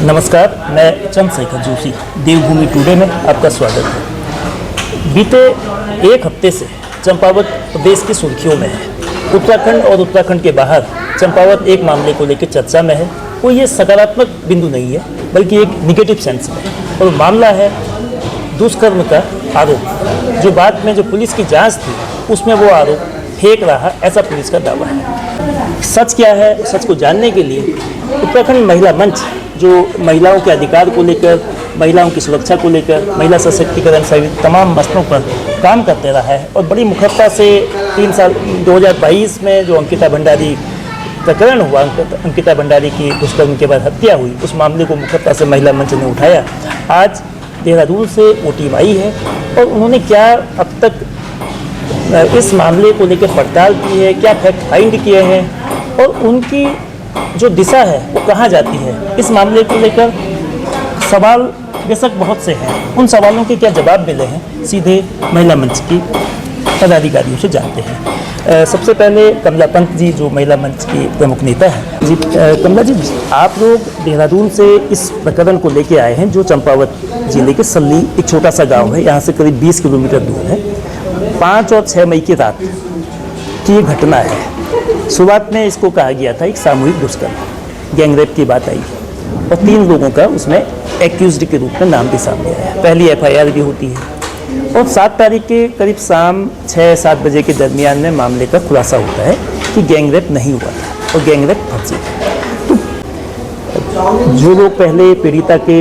नमस्कार, मैं चंद्रशेखर जोशी देवभूमि टुडे में आपका स्वागत है। बीते एक हफ्ते से चंपावत प्रदेश की सुर्खियों में है। उत्तराखंड और उत्तराखंड के बाहर चंपावत एक मामले को लेकर चर्चा में है। वो ये सकारात्मक बिंदु नहीं है बल्कि एक निगेटिव सेंस में, और मामला है दुष्कर्म का आरोप, जो बाद में जो पुलिस की जांच थी उसमें वो आरोप फेंक रहा, ऐसा पुलिस का दावा है। सच क्या है, सच को जानने के लिए उत्तराखंड महिला मंच, जो महिलाओं के अधिकार को लेकर, महिलाओं की सुरक्षा को लेकर, महिला सशक्तिकरण सहित तमाम मसलों पर काम करते रहा है, और बड़ी मुखरता से 3 साल 2022 में जो अंकिता भंडारी प्रकरण हुआ, अंकिता भंडारी की दुष्कर्म के बाद हत्या हुई, उस मामले को मुखरता से महिला मंच ने उठाया। आज देहरादून से वो टीम आई है और उन्होंने क्या अब तक इस मामले को लेकर पड़ताल की है, क्या फैक्ट फाइंड किए हैं और उनकी जो दिशा है वो कहाँ जाती है, इस मामले को लेकर सवाल बेशक बहुत से हैं। उन सवालों के क्या जवाब मिले हैं, सीधे महिला मंच की पदाधिकारियों से जानते हैं। सबसे पहले कमला पंत जी, जो महिला मंच की प्रमुख नेता हैं। जी कमला जी, आप लोग देहरादून से इस प्रकरण को लेके आए हैं, जो चंपावत जिले के सल्ली एक छोटा सा गांव है, यहाँ से करीब 20 किलोमीटर दूर है। 5 और 6 मई की रात की ये घटना है। शुरुआत में इसको कहा गया था एक सामूहिक दुष्कर्म, गैंगरेप की बात आई और 3 लोगों का उसमें एक्यूज्ड के रूप में नाम भी सामने आया। पहली FIR भी होती है और 7 तारीख के करीब शाम 6-7 बजे के दरमियान में मामले का खुलासा होता है कि गैंगरेप नहीं हुआ था और गैंगरेप फर्जी था। तो जो लोग पहले पीड़िता के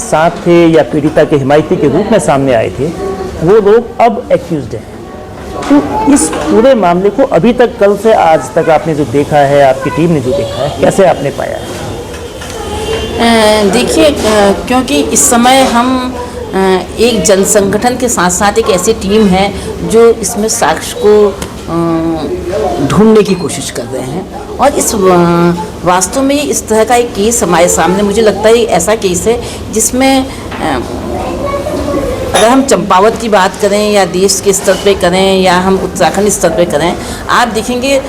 साथ थे या पीड़िता के हिमायती के रूप में सामने आए थे, वो लोग अब एक्यूज्ड हैं। तो इस पूरे मामले को अभी तक, कल से आज तक आपने जो देखा है, आपकी टीम ने जो देखा है, कैसे आपने पाया है? देखिए, क्योंकि इस समय हम एक जन संगठन के साथ साथ एक ऐसी टीम है जो इसमें साक्ष्य को ढूंढने की कोशिश कर रहे हैं, और इस वास्तव में इस तरह का एक केस हमारे सामने, मुझे लगता है ऐसा केस है जिसमें अगर हम चंपावत की बात करें या देश के स्तर पे करें या हम उत्तराखंड स्तर पे करें, आप देखेंगे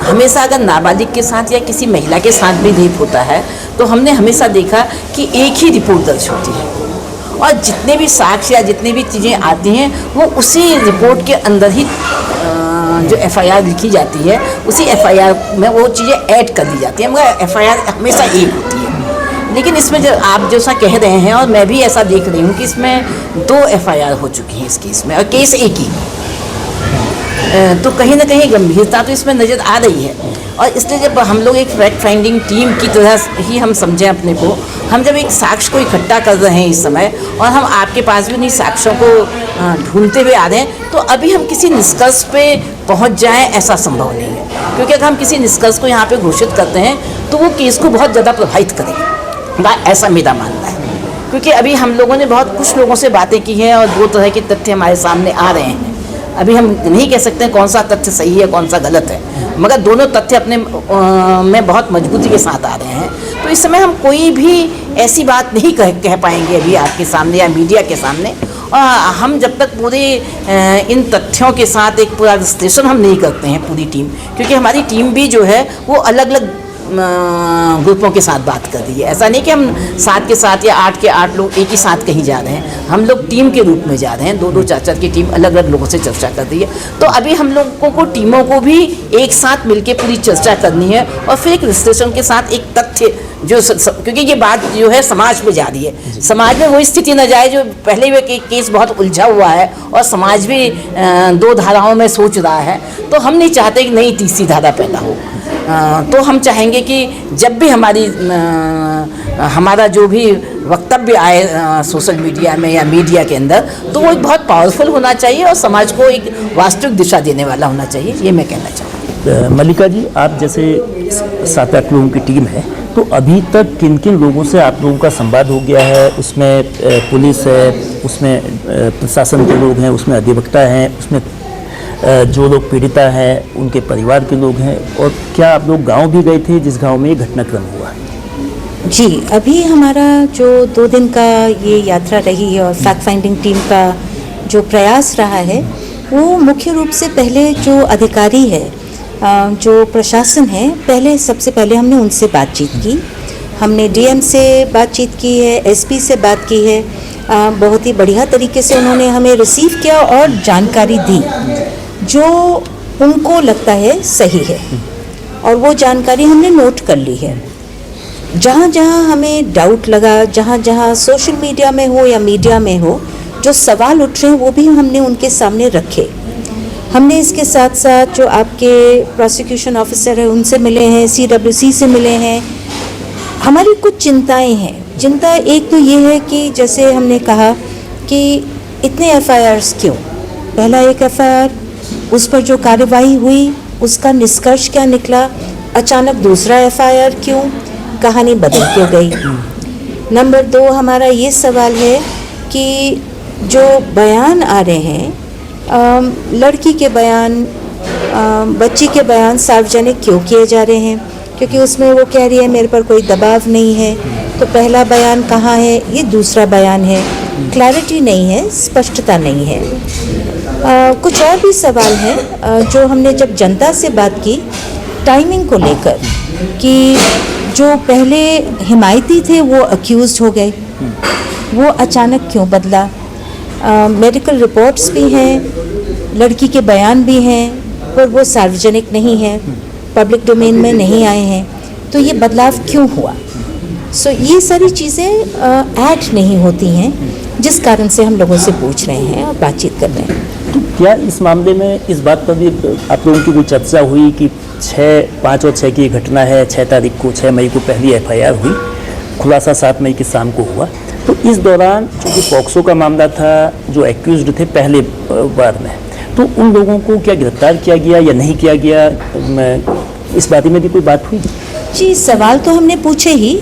हमेशा अगर नाबालिग के साथ या किसी महिला के साथ भी रेप होता है तो हमने हमेशा देखा कि एक ही रिपोर्ट दर्ज होती है, और जितने भी साक्ष्य या जितनी भी चीज़ें आती हैं वो उसी रिपोर्ट के अंदर ही जो FIR लिखी जाती है, उसी FIR में वो चीज़ें ऐड कर दी जाती हैं, मगर FIR हमेशा एक होती है। लेकिन इसमें जो आप जैसा कह रहे हैं, और मैं भी ऐसा देख रही हूँ कि इसमें 2 FIR हो चुकी हैं इस केस में, और केस एक ही, तो कहीं ना कहीं गंभीरता तो इसमें नज़र आ रही है। और इसलिए जब हम लोग एक फैक्ट फाइंडिंग टीम की तरह ही हम समझें अपने को, हम जब एक साक्ष्य को इकट्ठा कर रहे हैं इस समय, और हम आपके पास भी उन्हीं साक्ष्यों को ढूंढते हुए आ रहे हैं, तो अभी हम किसी निष्कर्ष पे पहुंच जाएं ऐसा संभव नहीं है। क्योंकि अगर हम किसी निष्कर्ष को यहाँ पे घोषित करते हैं तो वो केस को बहुत ज़्यादा प्रभावित करेगा, ऐसा मेरा मानना है। क्योंकि अभी हम लोगों ने बहुत कुछ लोगों से बातें की हैं और 2 तरह के तथ्य हमारे सामने आ रहे हैं। अभी हम नहीं कह सकते कौन सा तथ्य सही है कौन सा गलत है, मगर दोनों तथ्य अपने में बहुत मजबूती के साथ आ रहे हैं। तो इस समय हम कोई भी ऐसी बात नहीं कह पाएंगे अभी आपके सामने या मीडिया के सामने, और हम जब तक पूरे इन तथ्यों के साथ एक पूरा विश्लेषण हम नहीं करते हैं पूरी टीम, क्योंकि हमारी टीम भी जो है वो अलग अलग ग्रुपों के साथ बात कर रही है। ऐसा नहीं कि हम 7 के 7 या 8 के 8 लोग एक ही साथ कहीं जा रहे हैं, हम लोग टीम के रूप में जा रहे हैं। 2-2 4-4 की टीम अलग अलग लोगों से चर्चा कर रही है। तो अभी हम लोगों को टीमों को भी एक साथ मिलकर पूरी चर्चा करनी है, और फिर एक विश्लेषण के साथ एक तथ्य जो क्योंकि ये बात जो है समाज में जा रही है, समाज में वो स्थिति न जाए जो पहले भी केस बहुत उलझा हुआ है और समाज भी 2 धाराओं में सोच रहा है। तो हम नहीं चाहते कि नई तीसरी धारा पैदा हो। तो हम चाहेंगे कि जब भी हमारा जो भी वक्तव्य आए सोशल मीडिया में या मीडिया के अंदर, तो वो एक बहुत पावरफुल होना चाहिए और समाज को एक वास्तविक दिशा देने वाला होना चाहिए, ये मैं कहना चाहूँगा। मल्लिका जी, आप जैसे 7-8 लोगों की टीम है, तो अभी तक किन किन लोगों से आप लोगों का संवाद हो गया है? उसमें पुलिस है, उसमें प्रशासन के लोग हैं, उसमें अधिवक्ता हैं, उसमें जो लोग पीड़िता हैं उनके परिवार के लोग हैं, और क्या आप लोग गांव भी गए थे जिस गांव में ये घटनाक्रम हुआ? जी, अभी हमारा जो 2 दिन का ये यात्रा रही है और फैक्ट फाइंडिंग टीम का जो प्रयास रहा है, वो मुख्य रूप से पहले जो अधिकारी है, जो प्रशासन है, सबसे पहले हमने उनसे बातचीत की। हमने डीएम से बातचीत की है, एसपी से बात की है। बहुत ही बढ़िया तरीके से उन्होंने हमें रिसीव किया और जानकारी दी जो उनको लगता है सही है, और वो जानकारी हमने नोट कर ली है। जहाँ जहाँ हमें डाउट लगा, जहाँ जहाँ सोशल मीडिया में हो या मीडिया में हो जो सवाल उठ रहे हैं, वो भी हमने उनके सामने रखे। हमने इसके साथ साथ जो आपके प्रोसिक्यूशन ऑफिसर है उनसे मिले हैं, CWC से मिले हैं। हमारी कुछ चिंताएं हैं। चिंता एक तो ये है कि जैसे हमने कहा कि इतने FIRs क्यों, पहला एक FIR, उस पर जो कार्रवाई हुई उसका निष्कर्ष क्या निकला, अचानक दूसरा FIR क्यों, कहानी बदल क्यों गई। नंबर 2 हमारा ये सवाल है कि जो बयान आ रहे हैं, लड़की के बयान, बच्ची के बयान सार्वजनिक क्यों किए जा रहे हैं, क्योंकि उसमें वो कह रही है मेरे पर कोई दबाव नहीं है। तो पहला बयान कहाँ है, ये दूसरा बयान है, क्लैरिटी नहीं है, स्पष्टता नहीं है। कुछ और भी सवाल हैं जो हमने जब जनता से बात की टाइमिंग को लेकर, कि जो पहले हिमायती थे वो अक्यूज़ हो गए, वो अचानक क्यों बदला। मेडिकल रिपोर्ट्स भी हैं, लड़की के बयान भी हैं, पर वो सार्वजनिक नहीं है, पब्लिक डोमेन में नहीं आए हैं, तो ये बदलाव क्यों हुआ। सो ये सारी चीज़ें ऐड नहीं होती हैं, जिस कारण से हम लोगों से पूछ रहे हैं और बातचीत कर रहे हैं। तो क्या इस मामले में इस बात पर भी आप लोगों की कोई चर्चा हुई कि 5 और 6 की घटना है, 6 तारीख को, 6 मई को पहली FIR हुई, खुलासा 7 मई की शाम को हुआ, तो इस दौरान चूँकि पॉक्सो का मामला था, जो एक्यूज्ड थे पहले बार में, तो उन लोगों को क्या गिरफ्तार किया गया या नहीं किया गया, इस बारे में भी कोई बात हुई? जी, सवाल तो हमने पूछे ही,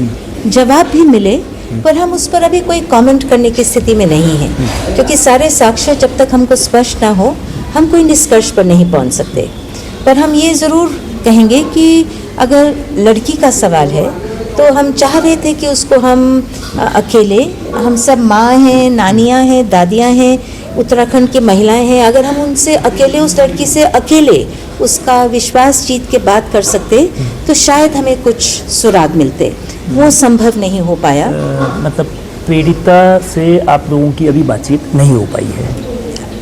जवाब भी मिले, पर हम उस पर अभी कोई कमेंट करने की स्थिति में नहीं हैं, क्योंकि सारे साक्ष्य जब तक हमको स्पष्ट ना हो हम कोई निष्कर्ष पर नहीं पहुंच सकते। पर हम ये ज़रूर कहेंगे कि अगर लड़की का सवाल है तो हम चाह रहे थे कि उसको हम अकेले, हम सब माँ हैं, नानियाँ हैं, दादियाँ हैं, उत्तराखंड की महिलाएं हैं, अगर हम उनसे अकेले, उस लड़की से अकेले उसका विश्वास जीत के बात कर सकते तो शायद हमें कुछ सुराग मिलते। वो संभव नहीं हो पाया। मतलब पीड़िता से आप लोगों की अभी बातचीत नहीं हो पाई है?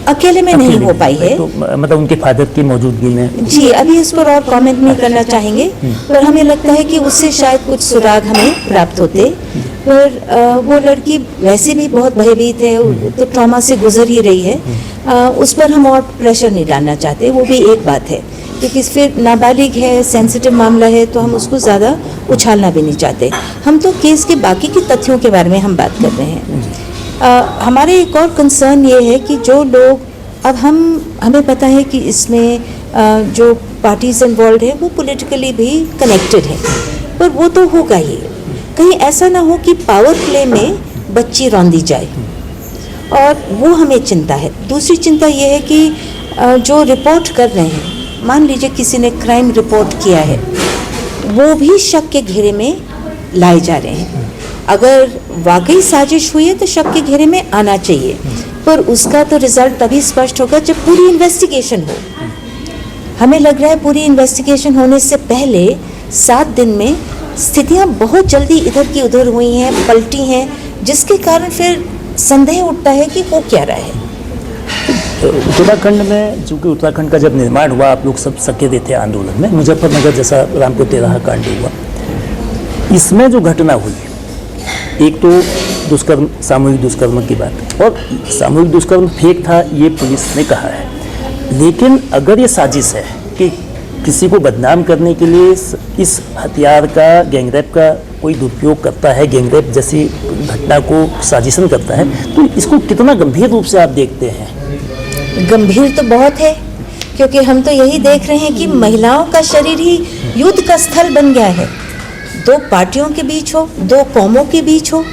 अकेले में नहीं हो पाई है, तो मतलब उनके फादर की मौजूदगी में? जी, अभी इस पर और कमेंट नहीं करना चाहेंगे, पर हमें लगता है कि उससे शायद कुछ सुराग हमें प्राप्त होते। पर वो लड़की वैसे भी बहुत भयभीत है, तो ट्रॉमा से गुजर ही रही है, उस पर हम और प्रेशर नहीं डालना चाहते, वो भी एक बात है, क्योंकि फिर नाबालिग है, सेंसिटिव मामला है, तो हम उसको ज़्यादा उछालना भी नहीं चाहते। हम तो केस के बाकी के तथ्यों के बारे में हम बात कर रहे हैं। हमारे एक और कंसर्न ये है कि जो लोग, अब हमें पता है कि इसमें जो पार्टीज इन्वॉल्व है वो पॉलिटिकली भी कनेक्टेड है, पर वो तो होगा ही, कहीं ऐसा ना हो कि पावर प्ले में बच्ची रौंदी जाए, और वो हमें चिंता है। दूसरी चिंता ये है कि जो रिपोर्ट कर रहे हैं, मान लीजिए किसी ने क्राइम रिपोर्ट किया है, वो भी शक के घेरे में लाए जा रहे हैं। अगर वाकई साजिश हुई है तो शक के घेरे में आना चाहिए, पर उसका तो रिजल्ट तभी स्पष्ट होगा जब पूरी इन्वेस्टिगेशन हो। हमें लग रहा है पूरी इन्वेस्टिगेशन होने से पहले 7 दिन में स्थितियां बहुत जल्दी इधर की उधर हुई हैं, पलटी हैं, जिसके कारण फिर संदेह उठता है कि हो क्या रहा है। उत्तराखंड में, चूँकि उत्तराखंड का जब निर्माण हुआ, आप लोग सब सके थे आंदोलन में, मुजफ्फरनगर जैसा रामपुर तेरह कांड हुआ, इसमें जो घटना हुई, एक तो दुष्कर्म, सामूहिक दुष्कर्म की बात, और सामूहिक दुष्कर्म फेक था ये पुलिस ने कहा है, लेकिन अगर ये साजिश है कि किसी को बदनाम करने के लिए इस हथियार का, गैंगरेप का कोई दुरुपयोग करता है, गैंगरेप जैसी घटना को साजिशन करता है, तो इसको कितना गंभीर रूप से आप देखते हैं? गंभीर तो बहुत है, क्योंकि हम तो यही देख रहे हैं कि महिलाओं का शरीर ही युद्ध का स्थल बन गया है। 2 पार्टियों के बीच हो, 2 कौमों के बीच हो,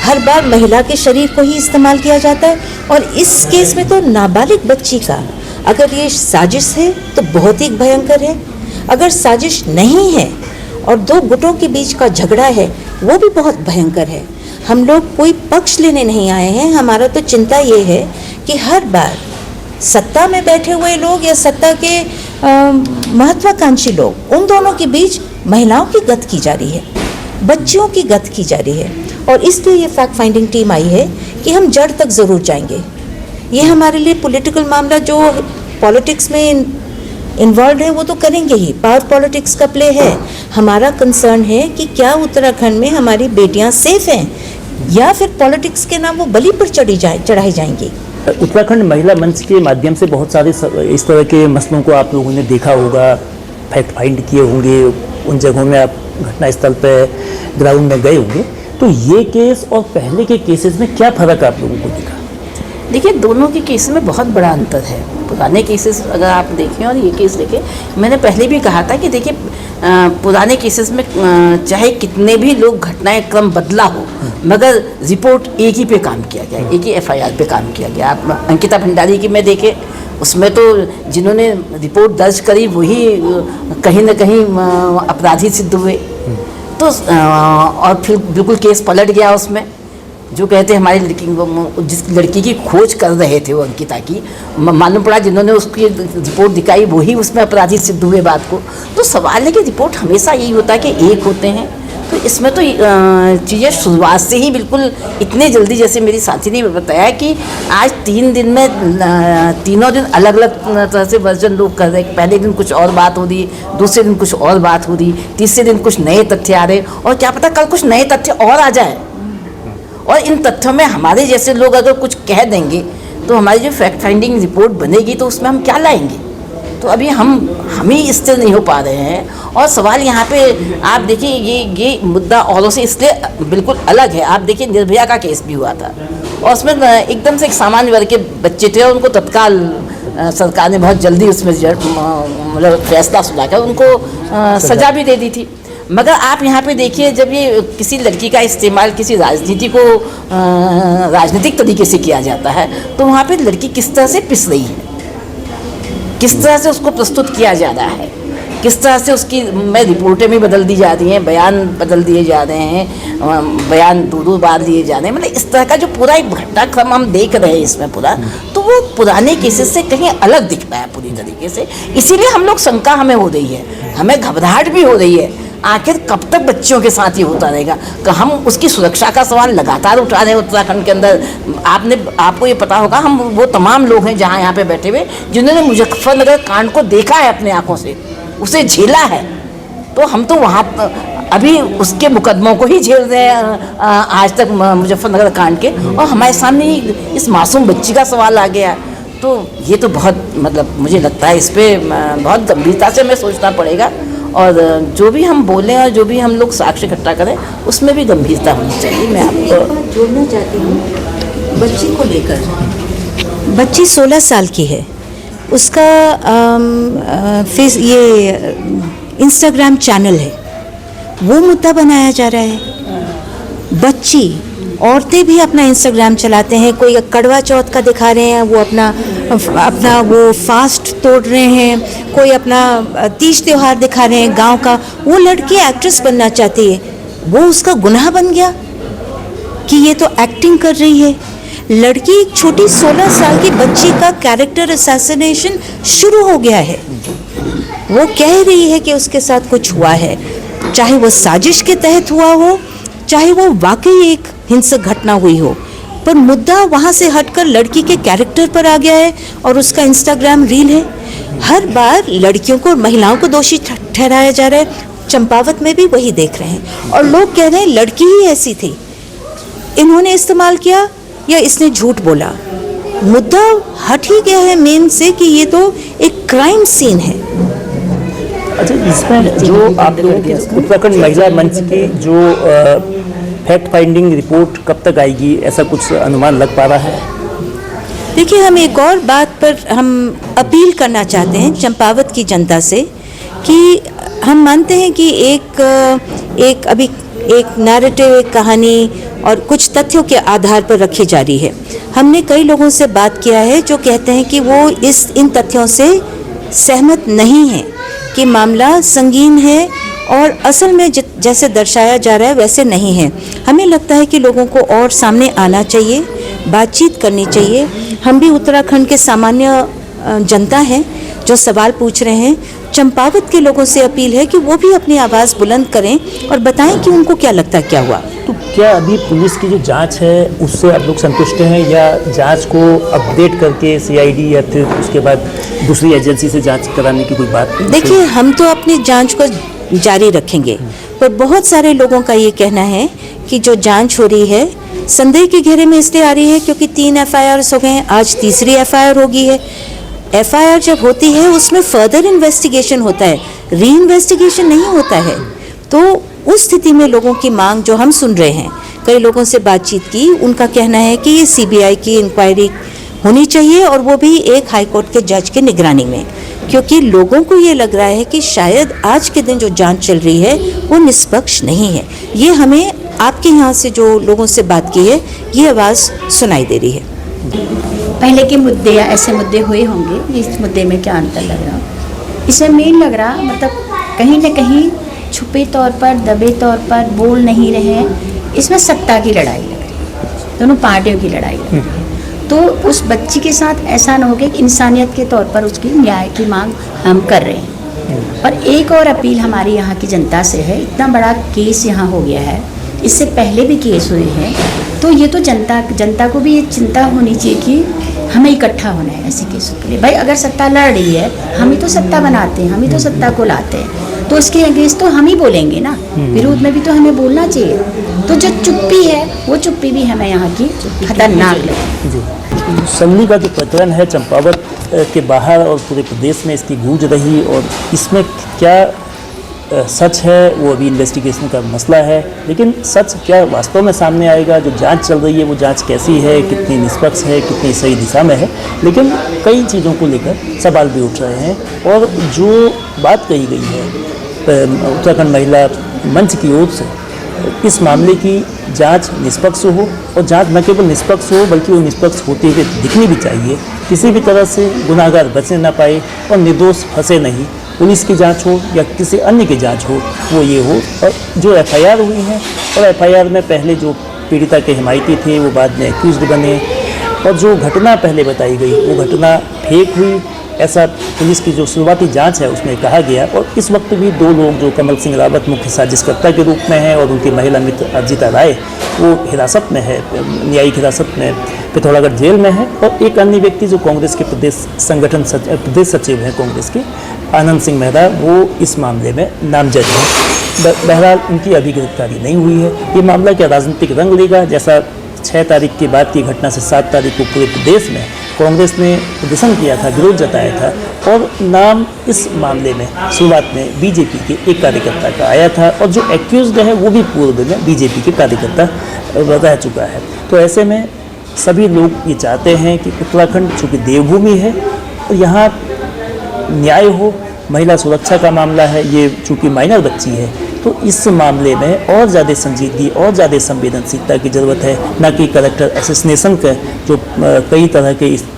हर बार महिला के शरीर को ही इस्तेमाल किया जाता है। और इस केस में तो नाबालिग बच्ची का, अगर ये साजिश है तो बहुत ही भयंकर है, अगर साजिश नहीं है और 2 गुटों के बीच का झगड़ा है, वो भी बहुत भयंकर है। हम लोग कोई पक्ष लेने नहीं आए हैं, हमारा तो चिंता ये है कि हर बार सत्ता में बैठे हुए लोग या सत्ता के महत्वाकांक्षी लोग, उन दोनों के बीच महिलाओं की गत की जा रही है। बच्चियों की गत की जा रही है। और इसलिए ये फैक्ट फाइंडिंग टीम आई है कि हम जड़ तक ज़रूर जाएंगे। ये हमारे लिए पॉलिटिकल मामला, जो पॉलिटिक्स में इन्वॉल्व है वो तो करेंगे ही, पावर पॉलिटिक्स का प्ले है। हमारा कंसर्न है कि क्या उत्तराखंड में हमारी बेटियां सेफ हैं या फिर पॉलिटिक्स के नाम वो बलि पर चढ़ाई जाएंगी। उत्तराखंड महिला मंच के माध्यम से बहुत सारे इस तरह के मसलों को आप लोगों ने देखा होगा, फैक्ट फाइंड किए होंगे, उन जगहों में आप घटनास्थल पे ग्राउंड में गए होंगे। तो ये केस और पहले के केसेस में क्या फ़र्क आप लोगों को दिखा? देखिए, दोनों के केस में बहुत बड़ा अंतर है। पुराने केसेस अगर आप देखें और ये केस देखें, मैंने पहले भी कहा था कि देखिए पुराने केसेस में चाहे कितने भी लोग घटनाएं क्रम बदला हो, मगर रिपोर्ट एक ही पे काम किया गया, एक ही एफआईआर पे काम किया गया। आप अंकिता भंडारी की में देखें, उसमें तो जिन्होंने रिपोर्ट दर्ज करी वही कहीं ना कहीं अपराधी सिद्ध हुए। तो और फिर बिल्कुल केस पलट गया उसमें। जो कहते हैं हमारी लड़की, जिस लड़की की खोज कर रहे थे वो अंकिता की, मालूम पड़ा जिन्होंने उसकी रिपोर्ट दिखाई वही उसमें अपराधी सिद्ध हुए बात को। तो सवाल है कि रिपोर्ट हमेशा यही होता है कि एक होते हैं, तो इसमें तो चीज़ें शुरुआत से ही बिल्कुल इतने जल्दी, जैसे मेरी साथी ने बताया कि आज 3 दिन में तीनों दिन अलग अलग तरह से वर्जन लोग कर रहे हैं। पहले दिन कुछ और बात हो रही, दूसरे दिन कुछ और बात हो रही, तीसरे दिन कुछ नए तथ्य आ रहे, और क्या पता कल कुछ नए तथ्य और आ जाए। और इन तथ्यों में हमारे जैसे लोग अगर कुछ कह देंगे तो हमारी जो फैक्ट फाइंडिंग रिपोर्ट बनेगी तो उसमें हम क्या लाएंगे? तो अभी हम ही स्थिर नहीं हो पा रहे हैं। और सवाल यहाँ पे आप देखिए, ये मुद्दा औरों से इसलिए बिल्कुल अलग है। आप देखिए, निर्भया का केस भी हुआ था और उसमें एकदम से एक सामान्य वर्ग के बच्चे थे और उनको तत्काल सरकार ने बहुत जल्दी उसमें मतलब फैसला सुनाकर उनको सजा भी दे दी थी। मगर आप यहाँ पे देखिए, जब ये किसी लड़की का इस्तेमाल किसी राजनीति को राजनीतिक तरीके से किया जाता है, तो वहाँ पे लड़की किस तरह से पिस रही है, किस तरह से उसको प्रस्तुत किया जा रहा है, किस तरह से उसकी रिपोर्टें भी बदल दी जा रही हैं, बयान बदल दिए जा रहे हैं, बयान दो बार दिए जा रहे हैं। मतलब इस तरह का जो पूरा एक घटनाक्रम हम देख रहे हैं इसमें पूरा, तो वो पुराने केसेस से कहीं अलग दिख रहा है पूरी तरीके से। इसीलिए हम लोग शंका हमें हो रही है, हमें घबराहट भी हो रही है। आखिर कब तक बच्चियों के साथ ही होता रहेगा? कि हम उसकी सुरक्षा का सवाल लगातार उठा रहे हैं उत्तराखंड के अंदर। आपको ये पता होगा, हम वो तमाम लोग हैं जहाँ यहाँ पे बैठे हुए जिन्होंने मुजफ्फरनगर कांड को देखा है अपने आंखों से, उसे झेला है। तो हम तो वहाँ अभी उसके मुकदमों को ही झेल रहे हैं आज तक मुजफ्फरनगर कांड के, और हमारे सामने इस मासूम बच्ची का सवाल आ गया। तो ये तो बहुत, मतलब मुझे लगता है इस पर बहुत गंभीरता से हमें सोचना पड़ेगा, और जो भी हम बोलें और जो भी हम लोग साक्ष्य इकट्ठा करें उसमें भी गंभीरता होनी चाहिए। मैं आपको जोड़ना चाहती हूँ बच्ची को लेकर। बच्ची 16 साल की है, उसका ये इंस्टाग्राम चैनल है, वो मुद्दा बनाया जा रहा है। बच्ची, औरतें भी अपना इंस्टाग्राम चलाते हैं, कोई कड़वा चौथ का दिखा रहे हैं, वो अपना वो फास्ट तोड़ रहे हैं, कोई अपना तीज त्योहार दिखा रहे हैं गांव का। वो लड़की एक्ट्रेस बनना चाहती है, वो उसका गुनाह बन गया कि ये तो एक्टिंग कर रही है। लड़की, एक छोटी 16 साल की बच्ची का कैरेक्टर असैसिनेशन शुरू हो गया है। वो कह रही है कि उसके साथ कुछ हुआ है, चाहे वो साजिश के तहत हुआ हो, चाहे वो वाकई एक हिंसक घटना हुई हो, पर मुद्दा वहाँ से हटकर लड़की के कैरेक्टर पर आ गया है और उसका इंस्टाग्राम रील है। हर बार लड़कियों को और महिलाओं को दोषी ठहराया जा रहा है। चंपावत में भी वही देख रहे हैं और लोग कह रहे हैं लड़की ही ऐसी थी, इन्होंने इस्तेमाल किया या इसने झूठ बोला। मुद्दा हट ही गया है मेन से कि ये तो एक क्राइम सीन है। अच्छा, इसमें जो आप लोगों की उत्तराखंड महिला मंच की जो फैक्ट फाइंडिंग रिपोर्ट कब तक आएगी, ऐसा कुछ अनुमान लग पा रहा है? देखिए, हम एक और बात पर हम अपील करना चाहते हैं चंपावत की जनता से कि हम मानते हैं कि एक नैरेटिव, एक कहानी और कुछ तथ्यों के आधार पर रखी जा रही है। हमने कई लोगों से बात किया है जो कहते हैं कि वो इन तथ्यों से सहमत नहीं हैं कि मामला संगीन है और असल में जैसे दर्शाया जा रहा है वैसे नहीं है। हमें लगता है कि लोगों को और सामने आना चाहिए, बातचीत करनी चाहिए। हम भी उत्तराखंड के सामान्य जनता हैं जो सवाल पूछ रहे हैं। चंपावत के लोगों से अपील है कि वो भी अपनी आवाज़ बुलंद करें और बताएं कि उनको क्या लगता है क्या हुआ। तो क्या अभी पुलिस की जो जांच है उससे आप लोग संतुष्ट हैं, या जांच को अपडेट करके सीआईडी या फिर उसके बाद दूसरी एजेंसी से जांच कराने की कोई बात? देखिए, हम तो अपनी जांच को जारी रखेंगे, पर बहुत सारे लोगों का ये कहना है कि जो जांच हो रही है संदेह के घेरे में इसलिए आ रही है क्योंकि 3 FIRs हो गए हैं, आज तीसरी FIR होगी है। FIR जब होती है उसमें फर्दर इन्वेस्टिगेशन होता है, री इन्वेस्टिगेशन नहीं होता है। तो उस स्थिति में लोगों की मांग जो हम सुन रहे हैं, कई लोगों से बातचीत की, उनका कहना है कि ये CBI की इंक्वायरी होनी चाहिए और वो भी एक हाई कोर्ट के जज के निगरानी में, क्योंकि लोगों को ये लग रहा है कि शायद आज के दिन जो जांच चल रही है वो निष्पक्ष नहीं है। ये हमें आपके यहाँ से जो लोगों से बात की है ये आवाज़ सुनाई दे रही है। पहले के मुद्दे या ऐसे मुद्दे हुए होंगे, इस मुद्दे में क्या अंतर लग रहा? इसमें मेन लग रहा मतलब कहीं ना कहीं छुपे तौर पर, दबे तौर पर बोल नहीं रहे हैं। इसमें सत्ता की लड़ाई लग रही है, दोनों पार्टियों की लड़ाई लग रही है। तो उस बच्ची के साथ ऐसा ना हो कि इंसानियत के तौर पर उसकी न्याय की मांग हम कर रहे हैं। और एक और अपील हमारी यहाँ की जनता से है, इतना बड़ा केस यहाँ हो गया है, इससे पहले भी केस हुए हैं, तो ये तो जनता को भी ये चिंता होनी चाहिए कि हमें इकट्ठा होना है ऐसे केसों के लिए। भाई अगर सत्ता लड़ रही है, हम ही तो सत्ता बनाते हैं, हम ही तो सत्ता को लाते हैं, तो इसके अगेंस्ट तो हम ही बोलेंगे ना, विरोध में भी तो हमें बोलना चाहिए। तो जो चुप्पी है वो चुप्पी भी हमें यहाँ की खतरनाक लगी। जी, सन्नी का जो प्रकरण है चंपावत के बाहर और पूरे प्रदेश में इसकी गूंज रही, और इसमें क्या सच है वो अभी इन्वेस्टिगेशन का मसला है, लेकिन सच क्या वास्तव में सामने आएगा, जो जांच चल रही है वो जांच कैसी है, कितनी निष्पक्ष है, कितनी सही दिशा में है, लेकिन कई चीज़ों को लेकर सवाल भी उठ रहे हैं। और जो बात कही गई है उत्तराखंड महिला मंच की ओर से, इस मामले की जांच निष्पक्ष हो, और जांच न केवल निष्पक्ष हो बल्कि वो निष्पक्ष होते हुए दिखनी भी चाहिए, किसी भी तरह से गुनाहगार बचने ना पाए और निर्दोष फंसे नहीं। पुलिस की जांच हो या किसी अन्य की जांच हो, वो ये हो। और जो FIR हुई हैं, और FIR में पहले जो पीड़िता के हिमायती थे वो बाद में एक्यूज्ड बने, और जो घटना पहले बताई गई वो घटना फेक हुई, ऐसा पुलिस की जो शुरुआती जांच है उसमें कहा गया। और इस वक्त भी 2 लोग जो कमल सिंह रावत मुख्य साजिशकर्ता के रूप में हैं और उनकी महिला मित्र अर्जिता राय वो हिरासत में है, न्यायिक हिरासत में पिथौरागढ़ जेल में है। और एक अन्य व्यक्ति जो कांग्रेस के प्रदेश सचिव हैं कांग्रेस के, आनंद सिंह मेहरा, वो इस मामले में नामजद हैं। बहरहाल उनकी अभी गिरफ्तारी नहीं हुई है। ये मामला क्या राजनीतिक रंग लेगा, जैसा 6 तारीख के बाद की घटना से 7 तारीख को पूरे प्रदेश में कांग्रेस ने प्रदर्शन किया था, विरोध जताया था, और नाम इस मामले में शुरुआत में बीजेपी के एक कार्यकर्ता का आया था, और जो एक्यूज्ड है वो भी पूर्व में बीजेपी के कार्यकर्ता रह चुका है। तो ऐसे में सभी लोग ये चाहते हैं कि उत्तराखंड चूँकि देवभूमि है, और यहाँ न्याय हो, महिला सुरक्षा का मामला है, ये चूँकि माइनर बच्ची है, तो इस मामले में और ज़्यादा संजीदगी और ज़्यादा संवेदनशीलता की ज़रूरत है, न कि कलेक्टर असैसिनेशन का जो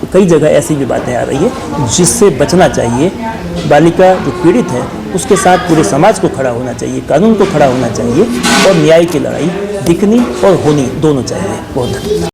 कई जगह ऐसी भी बातें आ रही है जिससे बचना चाहिए। बालिका जो पीड़ित है उसके साथ पूरे समाज को खड़ा होना चाहिए, कानून को खड़ा होना चाहिए, और न्याय की लड़ाई दिखनी और होनी दोनों चाहिए। बहुत धन्यवाद।